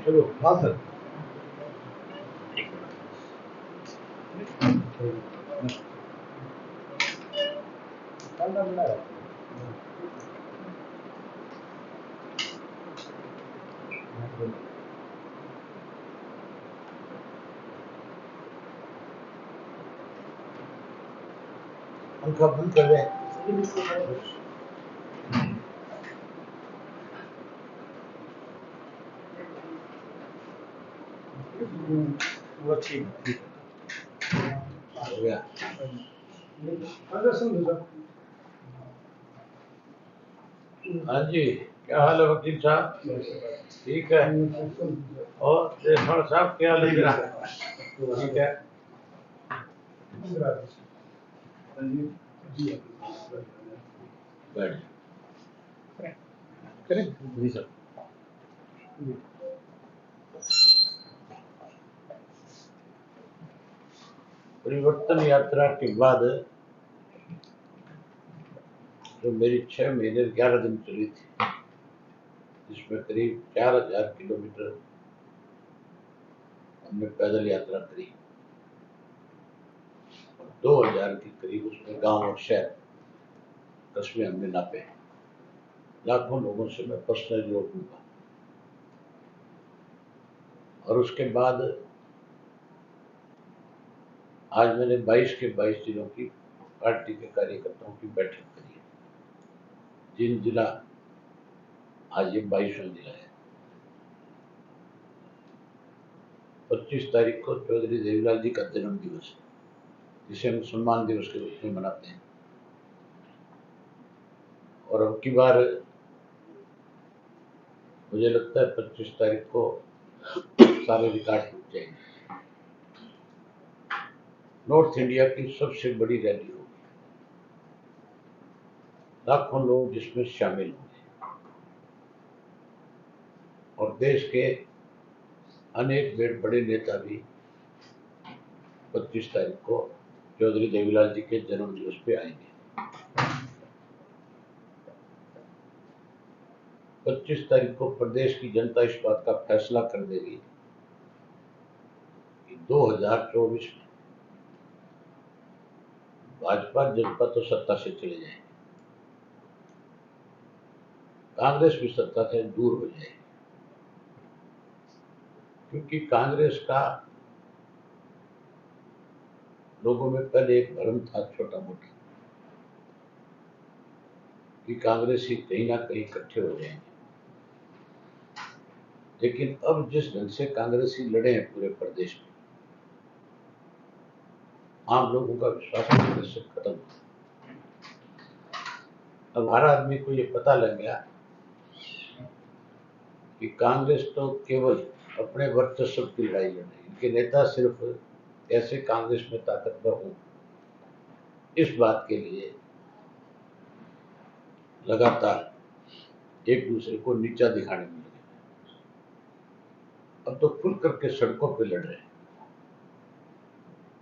शुरू। हाँ सर। पंखा बंद कर दें। वो ठीक हो गया। हाँ जी, क्या हाल है वकील साहब? ठीक है। और देशवाल साहब क्या हाल है तेरा? ठीक है। बैठ करें जी सर। परिवर्तन यात्रा के बाद जो मेरी 6 महीने 11 दिन चली थी, जिसमें करीब 4000 किलोमीटर हमने पैदल यात्रा करी, 2000 के करीब उसमें गांव और शहर कस्बे हमने नापे। लाखों लोगों से मैं पर्सनली जोड़ूंगा। और उसके बाद आज मैंने 22 के 22 जिलों की पार्टी के कार्यकर्ताओं की बैठक करी है। जिन जिला आज ये 22वां जिला है। 25 तारीख को चौधरी देवीलाल जी का जन्म दिवस है, जिसे हम सम्मान दिवस के रूप में मनाते हैं। और अब की बार मुझे लगता है 25 तारीख को सारे रिकॉर्ड टूट जाएंगे। नॉर्थ इंडिया की सबसे बड़ी रैली होगी, लाखों लोग जिसमें शामिल होंगे और देश के अनेक बड़े नेता भी 25 तारीख को चौधरी देवीलाल जी के जन्म दिवस पे आएंगे। 25 तारीख को प्रदेश की जनता इस बात का फैसला कर देगी कि 2024 में भाजपा जनता तो सत्ता से चले जाएंगे, कांग्रेस भी सत्ता से दूर हो जाएगी। क्योंकि कांग्रेस का लोगों में पहले एक भ्रम था छोटा मोटा कि कांग्रेसी कहीं ना कहीं इकट्ठे हो जाएंगे, लेकिन अब जिस ढंग से कांग्रेसी लड़े हैं पूरे प्रदेश में, आम लोगों का विश्वास कांग्रेस से खत्म हो। अब हर आदमी को ये पता लग गया कि कांग्रेस तो केवल अपने वर्चस्व की लड़ाई लड़ रही है। इनके नेता सिर्फ कैसे कांग्रेस में ताकतवर हो, इस बात के लिए लगातार एक दूसरे को नीचा दिखाने में लगे। अब तो खुल करके सड़कों पे लड़ रहे हैं।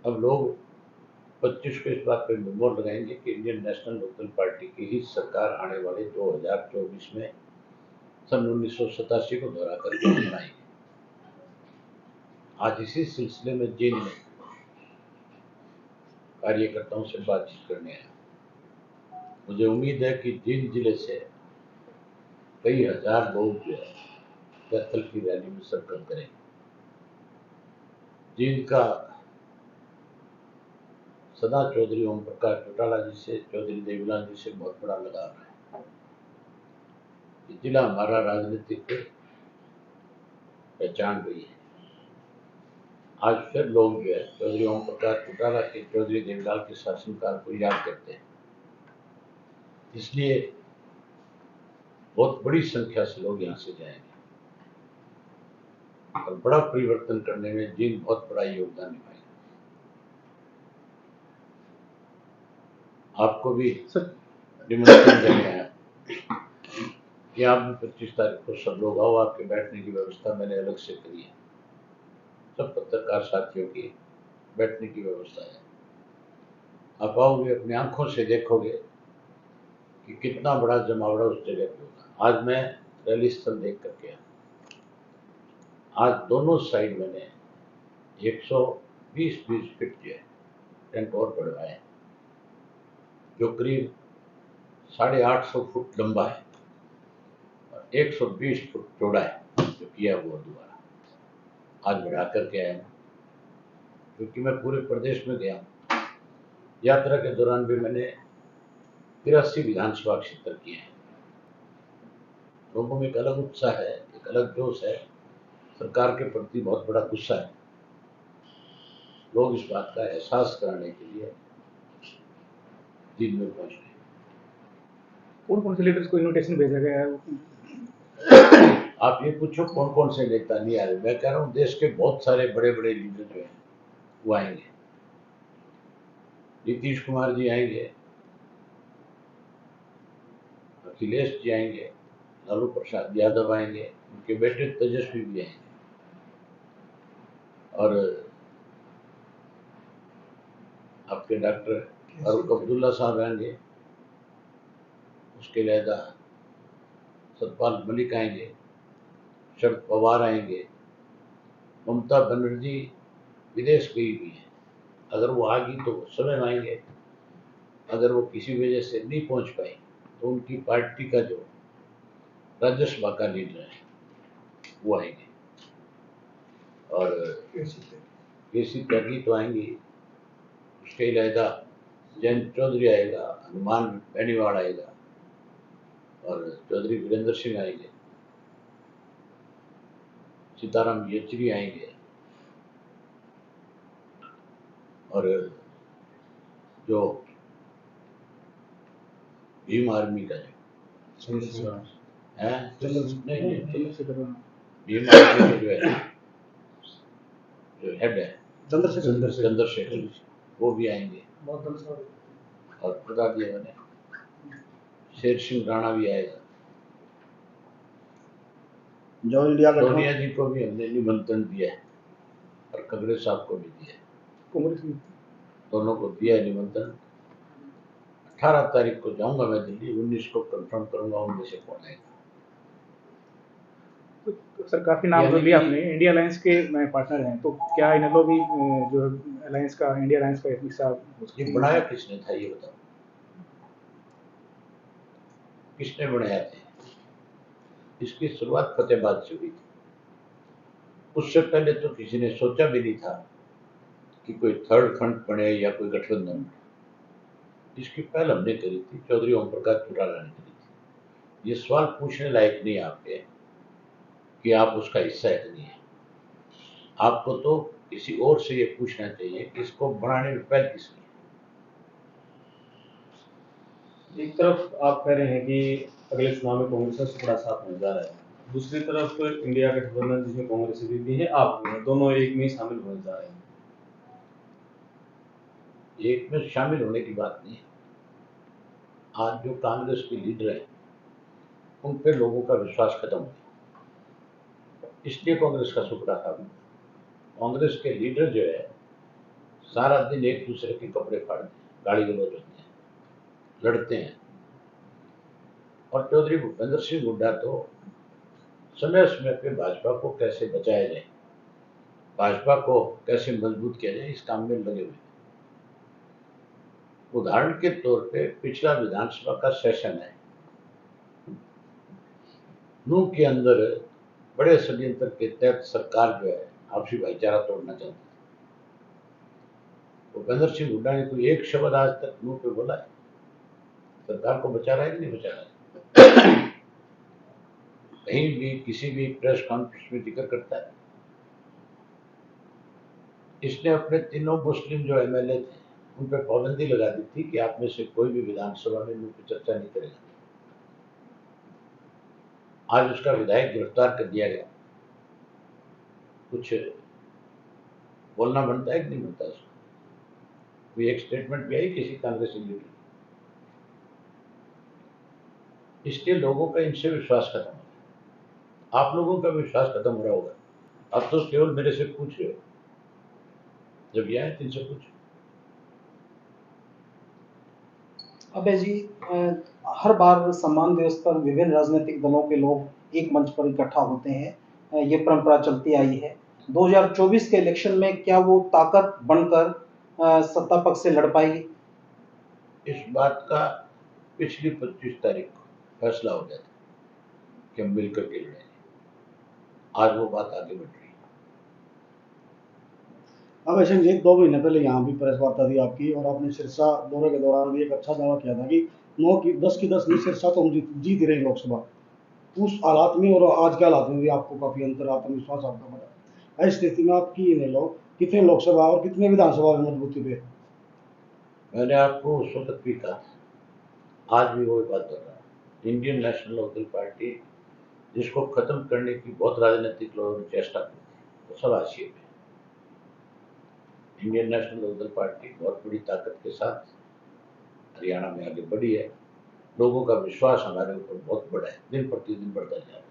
अब लोग 25 को इस बात पर मोहर लगाएंगे कि इंडियन नेशनल लोकदल पार्टी की ही सरकार आने वाले 2024 में सन 1987 को दोहरा करके बनाएगी। आज इसी सिलसिले में जींद में कार्यकर्ताओं से बातचीत करने आया। मुझे उम्मीद है कि जींद जिले से कई हजार लोग जो है कैथल की रैली में शिरकत करेंगे। जींद का सदा चौधरी ओम प्रकाश चौटाला जी से, चौधरी देवीलाल जी से बहुत बड़ा लगाव है। ये जिला हमारा राजनीतिक पहचान रही है। आज फिर लोग जो है चौधरी ओम प्रकाश चौटाला के, चौधरी देवीलाल के शासनकाल को याद करते हैं। इसलिए बहुत बड़ी संख्या से लोग यहाँ से जाएंगे और बड़ा परिवर्तन करने में जींद बहुत बड़ा योगदान निभाएगा। आपको भी निमंत्रण देने आया। कि आप भी 25 तारीख को सब लोग आओ, आपके बैठने की व्यवस्था मैंने अलग से करी है। सब पत्रकार साथियों की बैठने की व्यवस्था है। आप आओगे, अपनी आंखों से देखोगे कि कितना बड़ा जमावड़ा उस जगह पे होगा। आज मैं रैली स्थल देख करके आया। आज दोनों साइड मैंने 120 फीट जो है टेंट और बढ़वाए हैं, जो करीब 850 फुट लंबा है और 120 फुट चौड़ा है, जो किया हुआ दोबारा आज बढ़ा करके आया हूँ। क्योंकि मैं पूरे प्रदेश में गया हूँ। यात्रा के दौरान भी मैंने 83 विधानसभा क्षेत्र किए हैं। लोगों में एक अलग उत्साह है, एक अलग जोश है, सरकार के प्रति बहुत बड़ा गुस्सा है। लोग इस बात का एहसास कराने के लिए दिन में पहुंच रहे हैं। कौन कौन से लीडर्स को इनविटेशन भेजा गया है? आप ये पूछो कौन कौन से नेता नहीं आ रहे। मैं कह रहा हूँ देश के बहुत सारे बड़े बड़े लीडर जो हैं वो आएंगे। नीतीश कुमार जी आएंगे, अखिलेश जी आएंगे, लालू प्रसाद यादव आएंगे, उनके बेटे तेजस्वी भी आएंगे, और आपके डॉक्टर फारूक अब्दुल्ला साहब आएंगे, उसके अलावा सतपाल मलिक आएंगे, शरद पवार आएंगे, ममता बनर्जी विदेश गई हुई है, अगर वो आ गई तो वो समय में आएंगे। अगर वो किसी वजह से नहीं पहुंच पाई तो उनकी पार्टी का जो राज्यसभा का लीडर है वो आएंगे, और केसी त्यागी तो आएंगी, उसके अलावा जयंत चौधरी आएगा, हनुमान बेनीवाल आएगा, और चौधरी वीरेंद्र सिंह आएंगे, सीताराम येचुरी आएंगे, और जो भीम आर्मी का जो है भीम आर्मी के जो है जो हेड है चंद्रशेखर, वो भी आएंगे, और बता दिया मैंने शेर सिंह राणा भी आएगा। जो इंडिया सोनिया जी को भी हमने निमंत्रण दिया है, और कांग्रेस साहब को भी दिया है, दोनों को दिया है निमंत्रण। 18 तारीख को जाऊंगा मैं दिल्ली, 19 को कंफर्म करूंगा उनमें से कौन आएगा। तो सर काफी नाम जो लिया आपने, इंडिया अलायंस के पार्टनर हैं, तो क्या इनेलो भी जो अलायंस का, इंडिया अलायंस का एक हिस्सा? ये बनाया किसने था ये बताओ, किसने बनाया था? इसकी शुरुआत फतेहाबाद से हुई थी। उससे पहले तो किसी ने सोचा भी नहीं था कि कोई थर्ड फ्रंट बने या कोई गठबंधन बने। इसकी पहल हमने करी थी, चौधरी ओम प्रकाश चौटाला ने करी थी। ये सवाल पूछने लायक नहीं आपके कि आप उसका हिस्सा है कि नहीं है। आपको तो किसी और से ये पूछना चाहिए कि इसको बनाने में पहल किसकी है। एक तरफ आप कह रहे हैं कि अगले चुनाव में कांग्रेस का सुपड़ा साथ होने जा रहा है, दूसरी तरफ इंडिया गठबंधन जिसमें कांग्रेस भी है, आप भी हैं, दोनों एक में शामिल होने जा रहे हैं। एक में शामिल होने की बात नहीं है। आज जो कांग्रेस के लीडर हैं उन पे लोगों का विश्वास खत्म हो गया, इसलिए कांग्रेस का सुपड़ा था। कांग्रेस के लीडर जो है सारा दिन एक दूसरे के कपड़े फाड़ते हैं, गाली गलौज होते हैं, लड़ते हैं, और चौधरी भूपेंद्र सिंह हुड्डा तो समय समय पे भाजपा को कैसे बचाया जाए, भाजपा को कैसे मजबूत किया जाए, इस काम में लगे हुए। उदाहरण के तौर पे पिछला विधानसभा का सेशन है, नूह के अंदर बड़े षड्यंत्र के तहत सरकार जो है आपसी भाईचारा तोड़ना चाहती है। भूपेंद्र सिंह हुड्डा ने कोई एक शब्द आज तक मुंह पे बोला है? सरकार को बचा रहा है कि नहीं बचा रहा है? कहीं भी किसी भी प्रेस कॉन्फ्रेंस में जिक्र करता है। इसने अपने तीनों मुस्लिम जो एमएलए थे उन पर पाबंदी लगा दी थी कि आप में से कोई भी विधानसभा में मुंह पे चर्चा नहीं करेगा। आज उसका विधायक गिरफ्तार कर दिया गया, कुछ बोलना बनता है कि नहीं बनता उसको? कोई एक स्टेटमेंट भी आई किसी कांग्रेसी लीडर? इसलिए लोगों का इनसे विश्वास खत्म हो गया। आप लोगों का विश्वास खत्म हो रहा होगा। अब तो केवल मेरे से पूछ रहे हो, जब यह है इनसे पूछो। अबे जी, हर बार सम्मान दिवस पर विभिन्न राजनीतिक दलों के लोग एक मंच पर इकट्ठा होते हैं। ये परंपरा चलती आई है। 2024 के इलेक्शन में क्या वो ताकत बनकर सत्ता पक्ष से लड़ पाएगी? इस बात का पिछली 25 तारीख को फैसला हो गया था कि हम मिलकर के लड़ेंगे। आज वो बात आगे बढ़ रही है। अब ऐसे जी 2 महीने पहले यहाँ भी प्रेस वार्ता थी आपकी, और आपने सिरसा दौरे के दौरान भी एक अच्छा दावा किया था कि 9 की 10 की 10 नहीं, सिरसा तो हम जीत ही रहे लोकसभा। उस हालात में और आज के हालात में भी आपको काफी अंतर, आत्मविश्वास आपका बढ़ा। ऐसी स्थिति में आप की लोग कितने लोकसभा और कितने विधानसभा में मजबूती पे? मैंने आपको उस वक्त भी कहा, आज भी वही बात कर रहा हूँ। इंडियन नेशनल लोकदल पार्टी, जिसको खत्म करने की बहुत राजनीतिक लोगों ने चेष्टा की थी, तो सब हाशिए में। इंडियन नेशनल लोकदल पार्टी बहुत बड़ी ताकत के साथ हरियाणा में आगे बढ़ी है। लोगों का विश्वास हमारे ऊपर बहुत बड़ा है, दिन प्रतिदिन बढ़ता जा रहा है।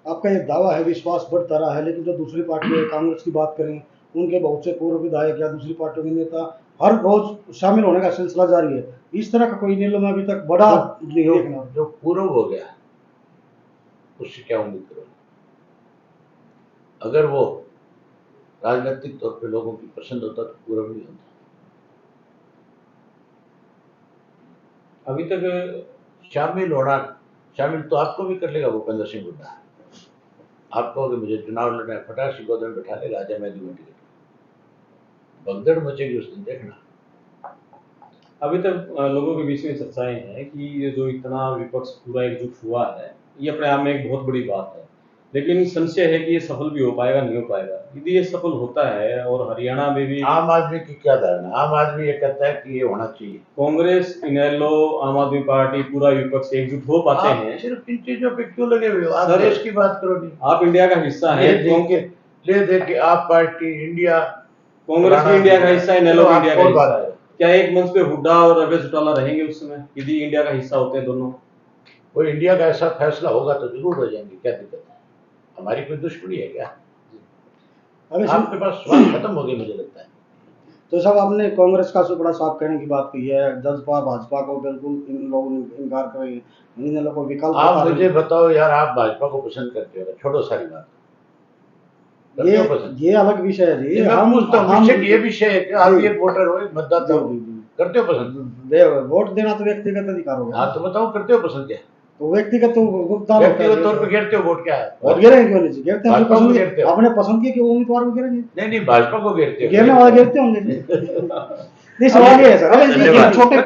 आपका ये दावा है, विश्वास बढ़ता रहा है, लेकिन जो दूसरी पार्टी है, कांग्रेस की बात करें, उनके बहुत से पूर्व विधायक या दूसरी पार्टियों के नेता हर रोज शामिल होने का सिलसिला जारी है। इस तरह का कोई नीलो में अभी तक बड़ा नहीं देखना। जो पूर्व हो गया उससे क्या उम्मीद करोगे? अगर वो राजनीतिक तौर पे लोगों की पसंद होता तो पूर्व नहीं होता। अभी तक शामिल तो आपको भी कर लेगा भूपेंद्र सिंह हुड्डा। आप कहोगे मुझे चुनाव लड़ना है, फटाक से गोद में बैठा लेगा, आजा मैं दूंगा टिकट। भगदड़ मचेगी उस दिन, देखना। अभी तक लोगों के बीच में चर्चाएं हैं कि ये जो इतना विपक्ष पूरा एकजुट हुआ है, ये अपने आप में एक बहुत बड़ी बात है। लेकिन संशय है कि ये सफल भी हो पाएगा, नहीं हो पाएगा। यदि ये सफल होता है, और हरियाणा में भी आम आदमी की क्या धारणा? आम आदमी ये कहता है कि ये होना चाहिए। कांग्रेस, इनेलो, आम आदमी पार्टी, पूरा विपक्ष एकजुट हो पाते आप हैं। सिर्फ इन चीजों पे क्यों लगे हुए हो? आप सर, देश की बात करो। नहीं, आप इंडिया का हिस्सा है। ले दे के आप पार्टी इंडिया, कांग्रेस भी इंडिया का हिस्सा है, इनेलो भी इंडिया का हिस्सा है। है। क्या एक मंच पे हुड्डा और रमेश चौटाला रहेंगे उस समय, यदि इंडिया का हिस्सा होते हैं दोनों? कोई इंडिया का ऐसा फैसला होगा तो जरूर हो जाएंगे, क्या दिक्कत है? हमारी कोई दुश्मनी है क्या? अभी आपके पास सवाल खत्म हो गए मुझे लगता है। तो साहब, आपने कांग्रेस का सुपड़ा साफ करने की बात की है, जसपा भाजपा को बिल्कुल इन लोगों ने इनकार कर रहे हैं, इन लोगों को विकल्प आप बता रहे मुझे हैं। बताओ यार, आप भाजपा को पसंद करते हो? छोड़ो सारी बात, करते हो पसंद? ये अलग विषय है जी। मैं पूछता हूँ, ये विषय है कि आप एक वोटर हो, एक मतदाता हो, करते हो पसंद? वोट देना तो व्यक्तिगत अधिकार होगा। हाँ, तो बताओ करते हो पसंद? क्या तो व्यक्तिगत तो भुगतान होता है। व्यक्तिगत तौर पे घेरते हो? वोट क्या है? वोट गिरेंगे क्यों नहीं? घेरते हैं, भाजपा को घेरते हो? अपने पसंद के उम्मीदवार को गिरेंगे। नहीं, भाजपा को घेरते हो? घेरने वाले घेरते होंगे। नहीं, सवाल ये है सर, छोटे